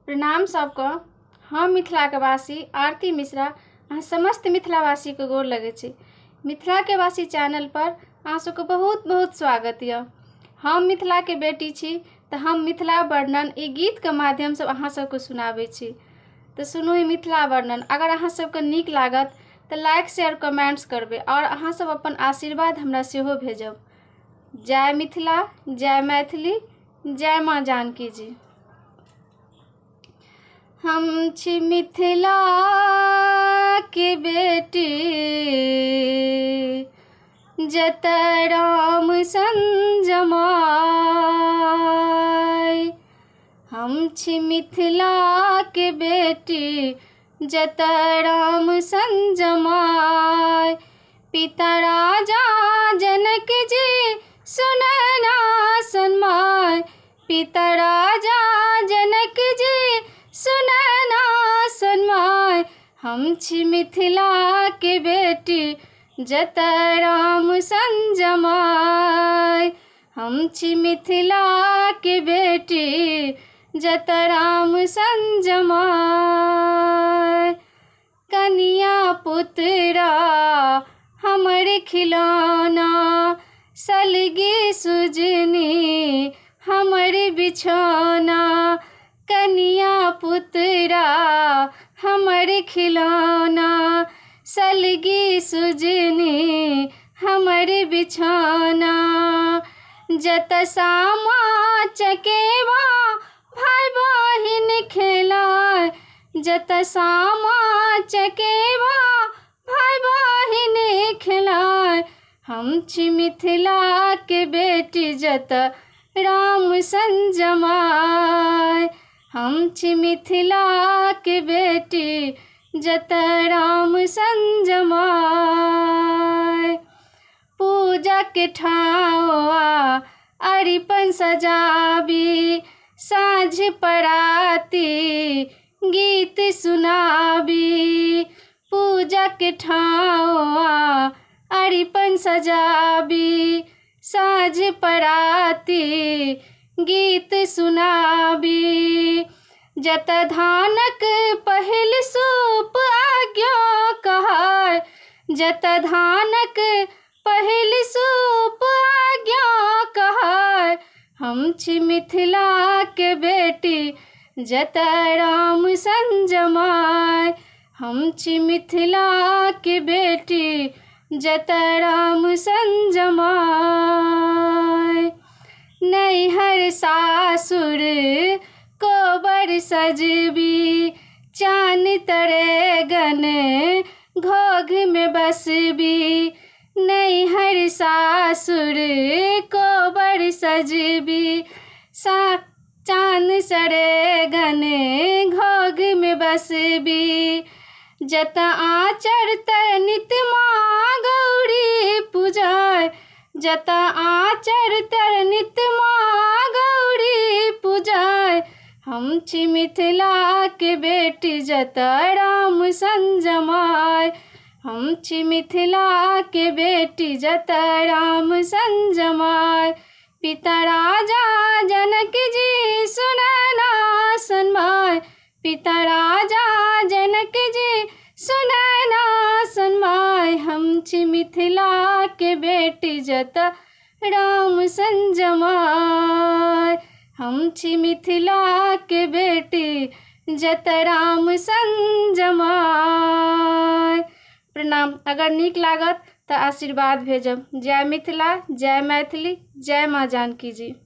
प्रणाम सबको। हम मिथिला के वासी आरती मिश्रा अहाँ समस्त मिथिलावासी के गोर लगे छी। मिथिला के वासी चैनल पर अहाँ सबके बहुत बहुत स्वागत है। हम मिथिला के बेटी छी तो हम मिथिला वर्णन ई गीत के माध्यम से अहाँ सबके सुनाबे छी। तो सुनू ई मिथिला वर्णन। अगर अहाँ सबके नीक लागत तो लाइक शेयर कमेंट्स करबे और अहाँ सब अपन आशीर्वाद हमरा सेहो भेजब। जय मिथिला, जय मैथिली, जय माँ जानकी जी। हम छी मिथिला के बेटी जतऽ राम सन जमाय। हम छी मिथिला के बेटी जतऽ राम सन जमाय। पिता राजा जनक जी सुनैना सन्माय। पिता राजा जनक जी सुनैना सन्माय। हम छी मिथिला के बेटी जतऽ राम सन जमाय। हम छी मिथिला के बेटी जतऽ राम सन जमाय। कनिया पुत्रा हमर खिलौना, सलगी सुजनी हमर बिछौना। कनिया पुत्रा हमर खिलौना, सलगी सुजनी हमर बिछौना। जतऽ सामा चकेवा भाई बहिन खेलाय। जतऽ सामा चकेवा भाई बहिन खेलाय। हम छी मिथिला के बेटी जतऽ राम सन जमाय। हम छी मिथिला के बेटी जतऽ राम सन जमाय। पूजा के ठावा अरिपन सजाबी, साँझ पराती गीत सुनाबी। पूजा के ठावा अरिपन सजाबी, साँझ पराती गीत सुनाबी। जतऽ धानक पहिल सूप आज्ञा कहाय। जतऽ धानक पहिल सूप आज्ञा कहाय। हम छी मिथिला के बेटी जतऽ राम सन जमाय। हम छी मिथिला के बेटी जतऽ राम सन जमाय। नैहर सासुर कोबर सजबी, चान तरे गन घोघ में बसबी। नैहर सासुर कोबर सजबी, चान सरे गन घोघ में बसबी। जतऽ आचर तर नित माँ गौरी पूजाय। जतऽ आचर तर नित माँ गौरी पूजाय। हम छी मिथिला के बेटी जतऽ राम सन जमाय। हम छी मिथिला के बेटी जतऽ राम सन जमाय। पिता राजा जनक जी सुनैना सन्माय। पिता राजा जनक जी सुनैना सन्माय। हम छी मिथिला के बेटी जतऽ राम सन जमाय। हम छी मिथिला के बेटी जतऽ राम सन जमाय। प्रणाम। अगर नीक लागत तो आशीर्वाद भेजब। जय मिथिला, जय मैथिली, जय माँ जानकी जी।